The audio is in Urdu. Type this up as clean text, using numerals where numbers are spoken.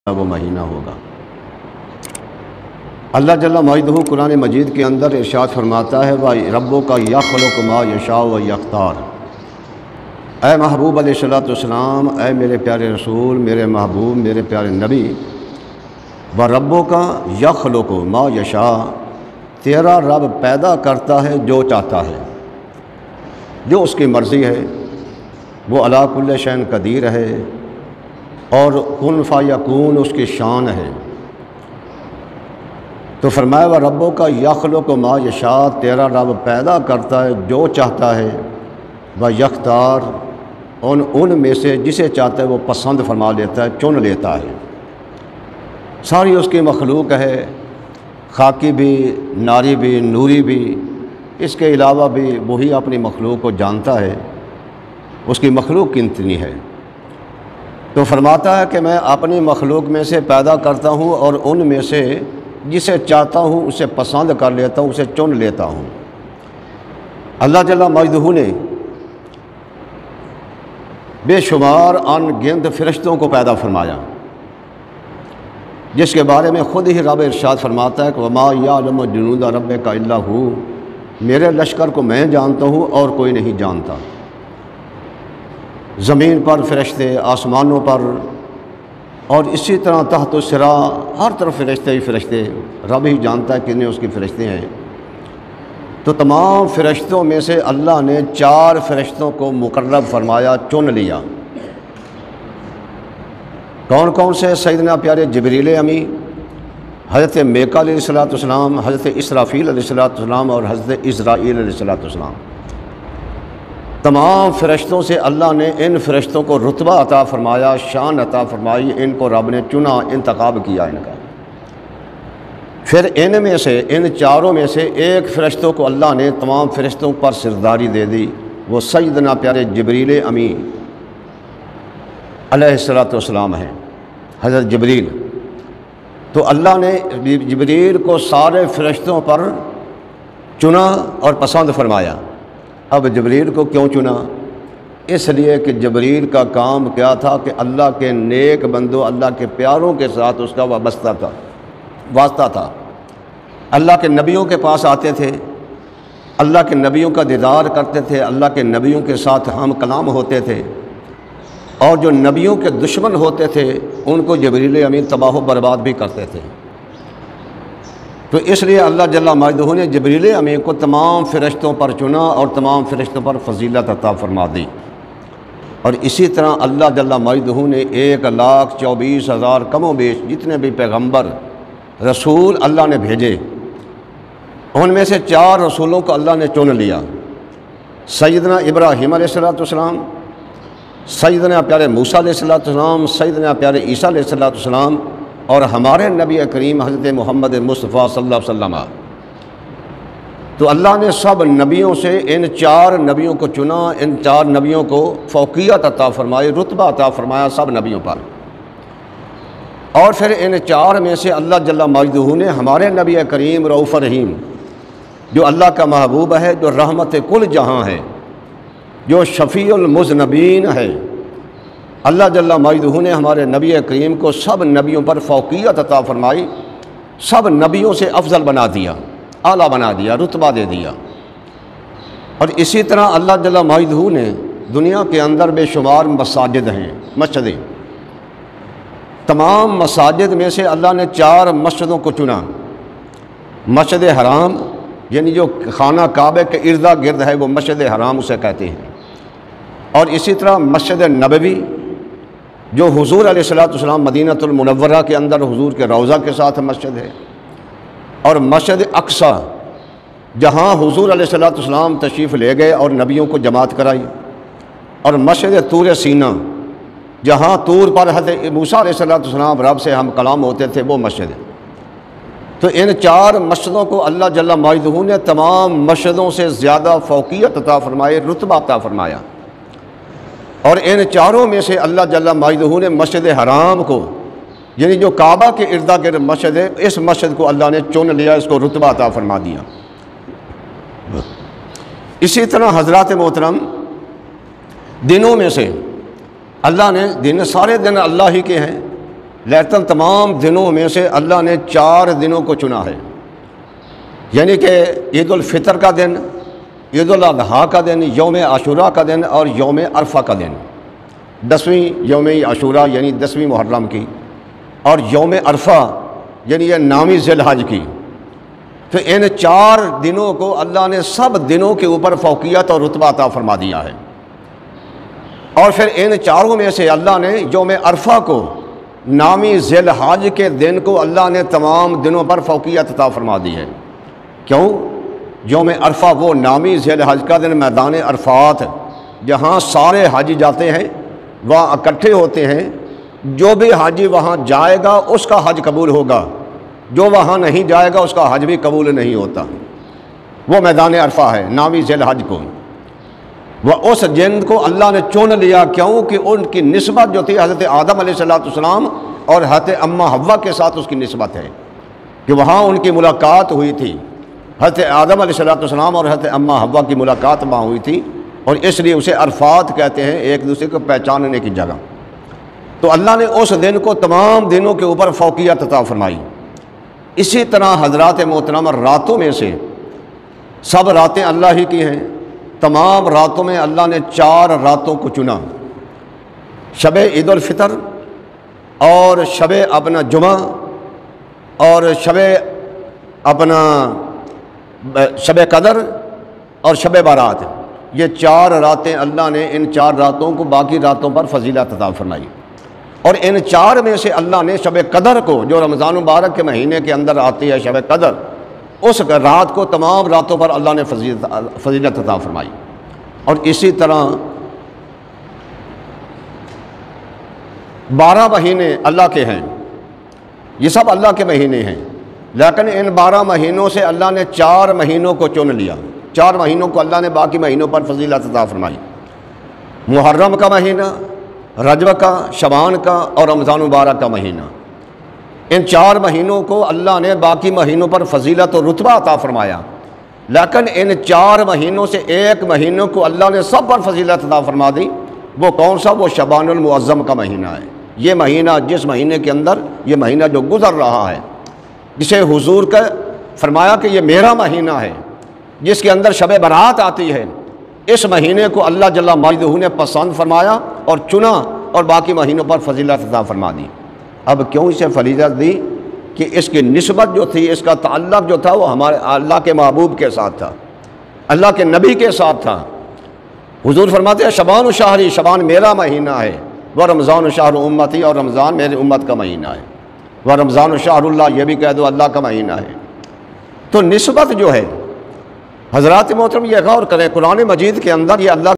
وہ مہینہ ہوگا۔ اللہ جل مجدہ قرآن مجید کے اندر ارشاد فرماتا ہے وَرَبُّكَ يَخْلُقُ مَا يَشَاءُ وَيَخْتَارُ۔ اے محبوب علیہ الصلوۃ والسلام، اے میرے پیارے رسول، میرے محبوب، میرے پیارے نبی، وَرَبُّكَ يَخْلُقُ مَا يَشَاءُ، تیرا رب پیدا کرتا ہے جو چاہتا ہے، جو اس کی مرضی ہے، وہ علی کل شیء قدیر ہے، اور کن فیکون اس کی شان ہے۔ تو فرمایا وَرَبُّكَ يَخْلُقُ مَا يَشَاءُ، تیرا رب پیدا کرتا ہے جو چاہتا ہے، وَيَخْتَارُ، ان میں سے جسے چاہتا ہے وہ پسند فرما لیتا ہے، چن لیتا ہے۔ ساری اس کی مخلوق ہے، خاکی بھی، ناری بھی، نوری بھی، اس کے علاوہ بھی وہی اپنی مخلوق کو جانتا ہے، اس کی مخلوق کتنی ہے۔ تو فرماتا ہے کہ میں اپنی مخلوق میں سے پیدا کرتا ہوں اور ان میں سے جسے چاہتا ہوں اسے پسند کر لیتا ہوں، اسے چن لیتا ہوں۔ اللہ جل مجدہ نے بے شمار ان گنت فرشتوں کو پیدا فرمایا، جس کے بارے میں خود ہی رب ارشاد فرماتا ہے کہ وَمَا يَعْلَمُ جُنُودَ رَبِّكَ إِلَّا هُوَ، میرے لشکر کو میں جانتا ہوں اور کوئی نہیں جانتا۔ زمین پر فرشتے، آسمانوں پر، اور اسی طرح تحت الثری ہر طرف فرشتے ہی فرشتے، رب ہی جانتا ہے کتنے اس کے فرشتے ہیں۔ تو تمام فرشتوں میں سے اللہ نے 4 فرشتوں کو مقرب فرمایا، چن لیا۔ کون کون سے؟ سیدنا پیارے جبریل امی، حضرت میکائیل علیہ السلام، حضرت اسرافیل علیہ السلام، اور حضرت اسرائیل علیہ السلام۔ تمام فرشتوں سے اللہ نے ان فرشتوں کو رتبہ عطا فرمایا، شان عطا فرمائی، ان کو رب نے چنا، انتخاب کیا ان کا۔ پھر ان میں سے، ان 4 میں سے ایک فرشتوں کو اللہ نے تمام فرشتوں پر سرداری دے دی، وہ سیدنا پیارے جبریل امی علیہ السلام ہیں، حضرت جبریل۔ تو اللہ نے جبریل کو سارے فرشتوں پر چنا اور پسند فرمایا۔ اب جبریل کو کیوں چنا؟ اس لیے کہ جبریل کا کام کیا تھا کہ اللہ کے نیک بندوں، اللہ کے پیاروں کے ساتھ اس کا واسطہ تھا۔ اللہ کے نبیوں کے پاس آتے تھے، اللہ کے نبیوں کا دیدار کرتے تھے، اللہ کے نبیوں کے ساتھ ہم کلام ہوتے تھے، اور جو نبیوں کے دشمن ہوتے تھے ان کو جبریل امین تباہ و برباد بھی کرتے تھے۔ تو اس لیے اللہ جل مجدہ نے جبریل امین کو تمام فرشتوں پر چنا اور تمام فرشتوں پر فضیلت عطا فرما دی۔ اور اسی طرح اللہ جل مجدہ نے 1,24,000 کم و بیش جتنے بھی پیغمبر رسول اللہ نے بھیجے، ان میں سے 4 رسولوں کو اللہ نے چن لیا۔ سیدنا ابراہیم علیہ السلام، سیدنا پیارے موسیٰ علیہ السلام، سیدنا پیارے عیسیٰ علیہ السلام، اور ہمارے نبی کریم حضرت محمد مصطفیٰ صلی اللہ علیہ وسلم۔ تو اللہ نے سب نبیوں سے ان 4 نبیوں کو چنا، ان 4 نبیوں کو فوقیت عطا فرمائی، رتبہ عطا فرمایا سب نبیوں پر۔ اور پھر ان 4 میں سے اللہ جل مجدہ نے ہمارے نبی کریم رؤوف رحیم، جو اللہ کا محبوب ہے، جو رحمت کل جہاں ہے، جو شفیع المذنبین ہے، اللہ جل مجدہ نے ہمارے نبی کریم کو سب نبیوں پر فوقیت عطا فرمائی، سب نبیوں سے افضل بنا دیا، اعلیٰ بنا دیا، رتبہ دے دیا۔ اور اسی طرح اللہ جل مجدہ نے دنیا کے اندر بے شمار مساجد ہیں، مسجدیں، تمام مساجد میں سے اللہ نے 4 مسجدوں کو چنا۔ مسجد حرام، یعنی جو خانہ کعبہ کے ارد گرد ہے وہ مسجد حرام اسے کہتے ہیں، اور اسی طرح مسجد نبوی جو حضور علیہ السلام مدینۃ المنورہ کے اندر حضور کے روضہ کے ساتھ مسجد ہے، اور مسجد اقصی جہاں حضور علیہ السلام تشریف لے گئے اور نبیوں کو جماعت کرائی، اور مسجد طور سینا جہاں طور پر حضرت موسیٰ علیہ السلام رب سے ہم کلام ہوتے تھے، وہ مسجد ہے۔ تو ان 4 مسجدوں کو اللہ جل مجدہ نے تمام مسجدوں سے زیادہ فوقیت عطا فرمائی، رتبہ عطا فرمایا۔ اور ان 4 میں سے اللہ جل مجدہ نے مسجد حرام کو، یعنی جو کعبہ کے ارد گرد مسجد ہے، اس مسجد کو اللہ نے چن لیا، اس کو رتبہ عطا فرما دیا۔ اسی طرح حضرات محترم، دنوں میں سے اللہ نے، دن سارے دن اللہ ہی کے ہیں، لیکن تمام دنوں میں سے اللہ نے 4 دنوں کو چنا ہے، یعنی کہ عید الفطر کا دن، عید الاضحیٰ کا دن، یوم عاشوراء کا دن اور یوم عرفہ کا دن۔ 10ویں یوم عاشوراء یعنی 10ویں محرم کی، اور یوم عرفہ یعنی یہ 9ویں ذی الحج کی۔ تو ان 4 دنوں کو اللہ نے سب دنوں کے اوپر فوقیت اور رتبہ عطا فرما دیا ہے، اور پھر ان 4 میں سے اللہ نے یوم عرفہ کو 9ویں ذی الحج کے دن کو اللہ نے تمام دنوں پر فوقیت عطا فرما دی ہے۔ کیوں؟ یوم عرفہ وہ 9ویں ذی الحج کا دن میدان عرفات جہاں سارے حاجی جاتے ہیں، وہاں اکٹھے ہوتے ہیں، جو بھی حاجی وہاں جائے گا اس کا حج قبول ہوگا، جو وہاں نہیں جائے گا اس کا حج بھی قبول نہیں ہوتا۔ وہ میدان عرفہ ہے 9ویں ذی الحج کو، وہ اس دن کو اللہ نے چن لیا۔ کیوں کہ ان کی نسبت جو تھی حضرت آدم علیہ السلام اور حضرت اماں حوا کے ساتھ اس کی نسبت ہے، کہ وہاں ان کی ملاقات ہوئی تھی، حضرت آدم علیہ السلام اور حضرت اماں حوا کی ملاقات وہاں ہوئی تھی، اور اس لیے اسے عرفات کہتے ہیں، ایک دوسرے کو پہچاننے کی جگہ۔ تو اللہ نے اس دن کو تمام دنوں کے اوپر فوقیت عطا فرمائی۔ اسی طرح حضرات محترم راتوں میں سے سب راتیں اللہ ہی کی ہیں، تمام راتوں میں اللہ نے 4 راتوں کو چنا، شب عید الفطر اور شب اپنا جمعہ اور شب قدر اور شب بارات۔ یہ 4 راتیں اللہ نے ان 4 راتوں کو باقی راتوں پر فضیلت عطا فرمائی، اور ان 4 میں سے اللہ نے شب قدر کو، جو رمضان مبارک کے مہینے کے اندر آتی ہے شب قدر، اس رات کو تمام راتوں پر اللہ نے فضیلت عطا فرمائی۔ اور اسی طرح 12 مہینے اللہ کے ہیں، یہ سب اللہ کے مہینے ہیں، لیکن ان 12 مہینوں سے اللہ نے 4 مہینوں کو چن لیا، 4 مہینوں کو اللہ نے باقی مہینوں پر فضیلت عطا فرمائی۔ محرم کا مہینہ، رجب کا، شعبان کا اور رمضان مبارک کا مہینہ، ان 4 مہینوں کو اللہ نے باقی مہینوں پر فضیلت و رتبہ عطا فرمایا، لیکن ان 4 مہینوں سے ایک مہینوں کو اللہ نے سب پر فضیلت عطا فرما دی۔ وہ کون سا؟ وہ شعبان المعظم کا مہینہ ہے۔ یہ مہینہ، جس مہینے کے اندر یہ مہینہ جو گزر رہا ہے، جسے حضور کا فرمایا کہ یہ میرا مہینہ ہے، جس کے اندر شب برات آتی ہے، اس مہینے کو اللہ جل مجدہ نے پسند فرمایا اور چنا، اور باقی مہینوں پر فضیلت عطا فرما دی۔ اب کیوں اسے فضیلت دی؟ کہ اس کی نسبت جو تھی، اس کا تعلق جو تھا، وہ ہمارے اللہ کے محبوب کے ساتھ تھا، اللہ کے نبی کے ساتھ تھا۔ حضور فرماتے ہیں شعبان شہری، شعبان میرا مہینہ ہے، وہ رمضان شہر امتی، اور رمضان میری امت کا مہینہ ہے، وہ رمضان شہر اللہ، یہ بھی کہہ دو اللہ کا مہینہ ہے۔ تو نسبت جو ہے حضرات محترم، یہ غور کریں، قرآن مجید کے اندر یہ اللہ